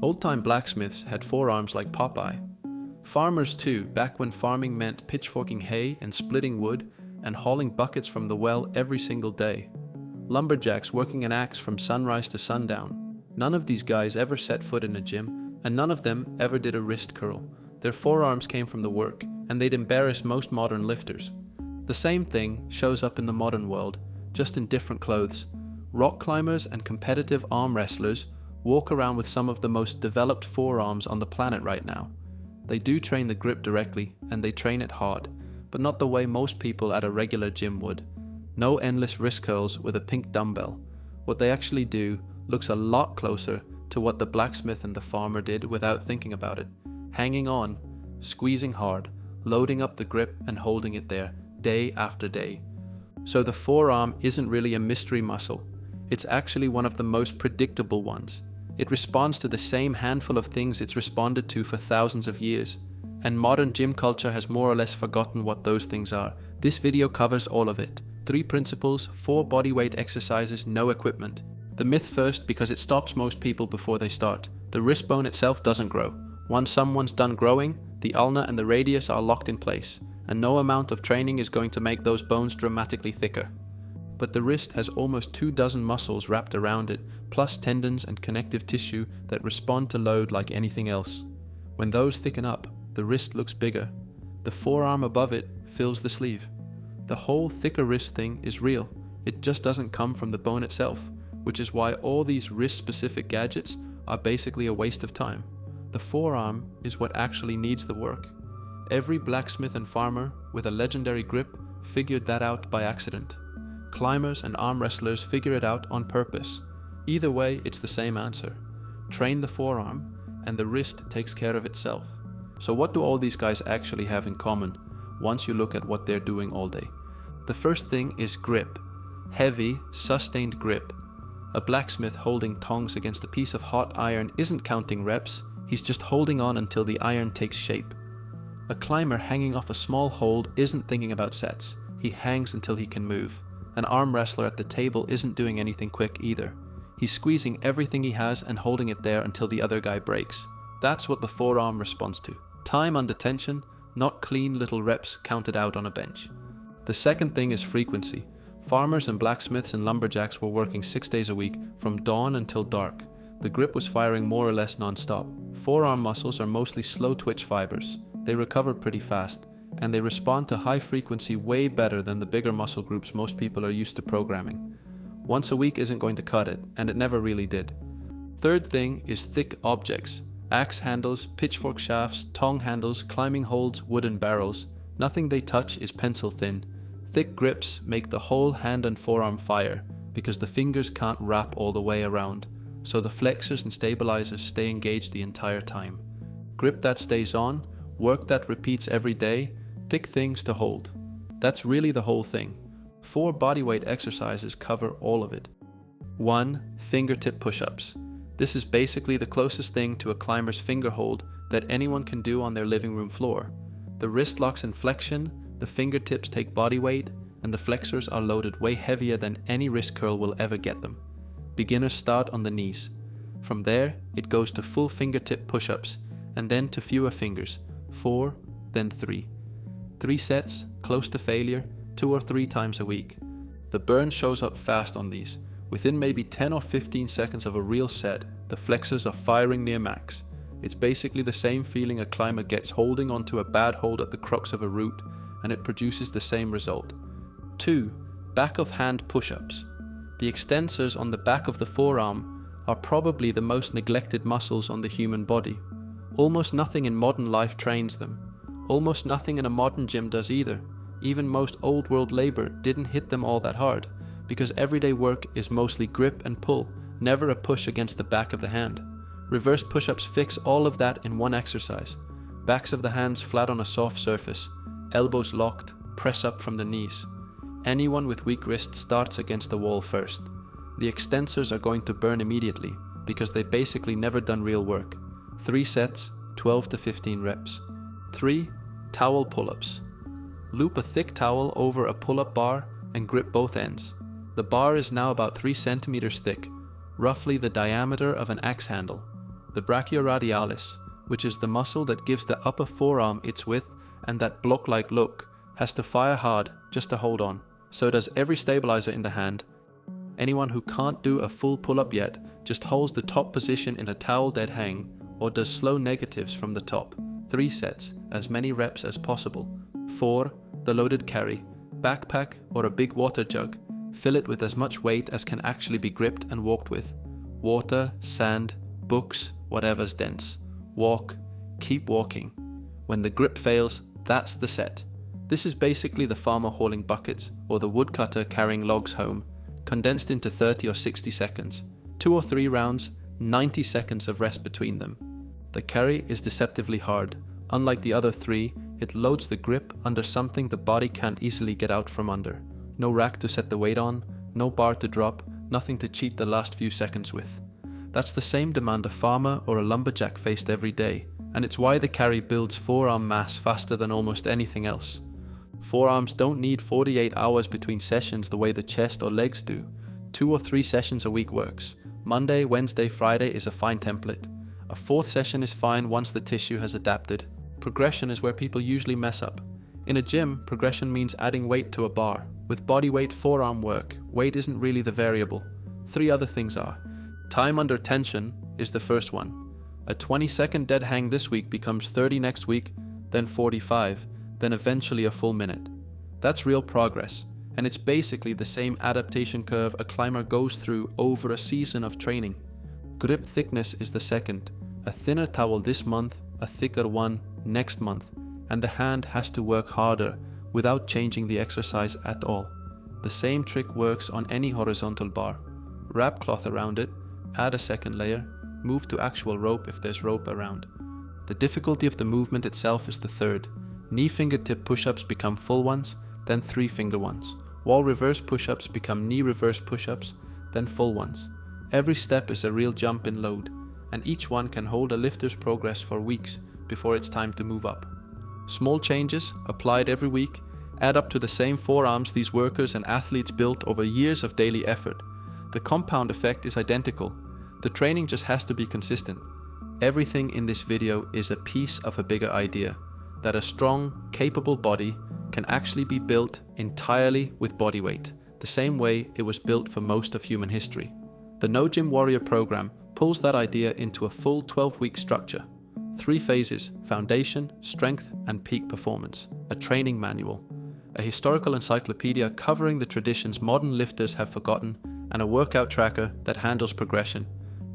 Old-time blacksmiths had forearms like Popeye. Farmers too, back when farming meant pitchforking hay and splitting wood and hauling buckets from the well every single day. Lumberjacks working an axe from sunrise to sundown. None of these guys ever set foot in a gym, and none of them ever did a wrist curl. Their forearms came from the work, and they'd embarrass most modern lifters. The same thing shows up in the modern world, just in different clothes. Rock climbers and competitive arm wrestlers walk around with some of the most developed forearms on the planet right now. They do train the grip directly, and they train it hard, but not the way most people at a regular gym would. No endless wrist curls with a pink dumbbell. What they actually do looks a lot closer to what the blacksmith and the farmer did without thinking about it. Hanging on, squeezing hard, loading up the grip and holding it there, day after day. So the forearm isn't really a mystery muscle. It's actually one of the most predictable ones. It responds to the same handful of things it's responded to for thousands of years. And modern gym culture has more or less forgotten what those things are. This video covers all of it. 3 principles, 4 bodyweight exercises, no equipment. The myth first, because it stops most people before they start. The wrist bone itself doesn't grow. Once someone's done growing, the ulna and the radius are locked in place, and no amount of training is going to make those bones dramatically thicker. But the wrist has almost 24 muscles wrapped around it, plus tendons and connective tissue that respond to load like anything else. When those thicken up, the wrist looks bigger. The forearm above it fills the sleeve. The whole thicker wrist thing is real. It just doesn't come from the bone itself, which is why all these wrist-specific gadgets are basically a waste of time. The forearm is what actually needs the work. Every blacksmith and farmer with a legendary grip figured that out by accident. Climbers and arm wrestlers figure it out on purpose. Either way, it's the same answer. Train the forearm, and the wrist takes care of itself. So what do all these guys actually have in common once you look at what they're doing all day? The first thing is grip. Heavy, sustained grip. A blacksmith holding tongs against a piece of hot iron isn't counting reps, he's just holding on until the iron takes shape. A climber hanging off a small hold isn't thinking about sets, he hangs until he can move. An arm wrestler at the table isn't doing anything quick either. He's squeezing everything he has and holding it there until the other guy breaks. That's what the forearm responds to. Time under tension, not clean little reps counted out on a bench. The second thing is frequency. Farmers and blacksmiths and lumberjacks were working 6 days a week, from dawn until dark. The grip was firing more or less non-stop. Forearm muscles are mostly slow twitch fibers. They recover pretty fast, and they respond to high frequency way better than the bigger muscle groups most people are used to programming. Once a week isn't going to cut it, and it never really did. Third thing is thick objects. Axe handles, pitchfork shafts, tong handles, climbing holds, wooden barrels. Nothing they touch is pencil thin. Thick grips make the whole hand and forearm fire, because the fingers can't wrap all the way around, so the flexors and stabilizers stay engaged the entire time. Grip that stays on, work that repeats every day, thick things to hold. That's really the whole thing. 4 bodyweight exercises cover all of it. 1. Fingertip push-ups. This is basically the closest thing to a climber's finger hold that anyone can do on their living room floor. The wrist locks in flexion, the fingertips take body weight, and the flexors are loaded way heavier than any wrist curl will ever get them. Beginners start on the knees. From there, it goes to full fingertip push-ups, and then to fewer fingers, 4, then 3. 3 sets, close to failure, 2 or 3 times a week. The burn shows up fast on these. Within maybe 10 or 15 seconds of a real set, the flexors are firing near max. It's basically the same feeling a climber gets holding onto a bad hold at the crux of a route, and it produces the same result. 2. Back of hand push-ups. The extensors on the back of the forearm are probably the most neglected muscles on the human body. Almost nothing in modern life trains them. Almost nothing in a modern gym does either. Even most old world labor didn't hit them all that hard, because everyday work is mostly grip and pull, never a push against the back of the hand. Reverse push-ups fix all of that in one exercise. Backs of the hands flat on a soft surface, elbows locked, press up from the knees. Anyone with weak wrists starts against the wall first. The extensors are going to burn immediately, because they've basically never done real work. 3 sets, 12 to 15 reps. 3. Towel pull-ups. Loop a thick towel over a pull-up bar and grip both ends. The bar is now about 3 centimeters thick, roughly the diameter of an axe handle. the brachioradialis, which is the muscle that gives the upper forearm its width and that block-like look, has to fire hard just to hold on. So does every stabilizer in the hand. Anyone who can't do a full pull-up yet just holds the top position in a towel dead hang or does slow negatives from the top. 3 sets, as many reps as possible. 4. The loaded carry. Backpack or a big water jug. Fill it with as much weight as can actually be gripped and walked with. Water, sand, books, whatever's dense. Walk, keep walking. When the grip fails, that's the set. This is basically the farmer hauling buckets or the woodcutter carrying logs home, condensed into 30 or 60 seconds. 2 or 3 rounds, 90 seconds of rest between them. The carry is deceptively hard. Unlike the other 3, it loads the grip under something the body can't easily get out from under. No rack to set the weight on, no bar to drop, nothing to cheat the last few seconds with. That's the same demand a farmer or a lumberjack faced every day, and it's why the carry builds forearm mass faster than almost anything else. Forearms don't need 48 hours between sessions the way the chest or legs do. 2 or 3 sessions a week works. Monday, Wednesday, Friday is a fine template. A 4th session is fine once the tissue has adapted. Progression is where people usually mess up. In a gym, progression means adding weight to a bar. With body weight forearm work, weight isn't really the variable. 3 other things are. Time under tension is the first one. A 20-second dead hang this week becomes 30 next week, then 45, then eventually a full minute. That's real progress, and it's basically the same adaptation curve a climber goes through over a season of training. Grip thickness is the second. A thinner towel this month, a thicker one next month, and the hand has to work harder without changing the exercise at all. The same trick works on any horizontal bar. Wrap cloth around it, add a second layer, move to actual rope if there's rope around. The difficulty of the movement itself is the third. Knee fingertip push-ups become full ones, then 3-finger ones. Wall reverse push-ups become knee reverse push-ups, then full ones. Every step is a real jump in load, and each one can hold a lifter's progress for weeks before it's time to move up. Small changes, applied every week, add up to the same forearms these workers and athletes built over years of daily effort. The compound effect is identical. The training just has to be consistent. Everything in this video is a piece of a bigger idea, that a strong, capable body can actually be built entirely with body weight, the same way it was built for most of human history. The No Gym Warrior program pulls that idea into a full 12-week structure. 3 phases: foundation, strength, and peak performance. A training manual. A historical encyclopedia covering the traditions modern lifters have forgotten, and a workout tracker that handles progression.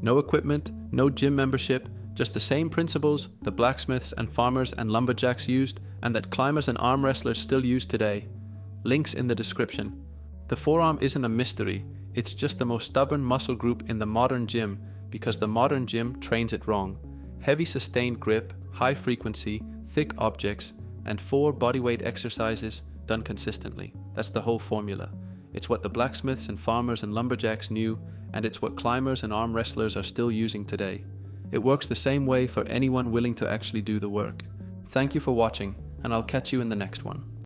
No equipment, no gym membership, just the same principles the blacksmiths and farmers and lumberjacks used and that climbers and arm wrestlers still use today. Links in the description. The forearm isn't a mystery, it's just the most stubborn muscle group in the modern gym because the modern gym trains it wrong. Heavy sustained grip, high frequency, thick objects, and 4 bodyweight exercises done consistently. That's the whole formula. It's what the blacksmiths and farmers and lumberjacks knew, and it's what climbers and arm wrestlers are still using today. It works the same way for anyone willing to actually do the work. Thank you for watching, and I'll catch you in the next one.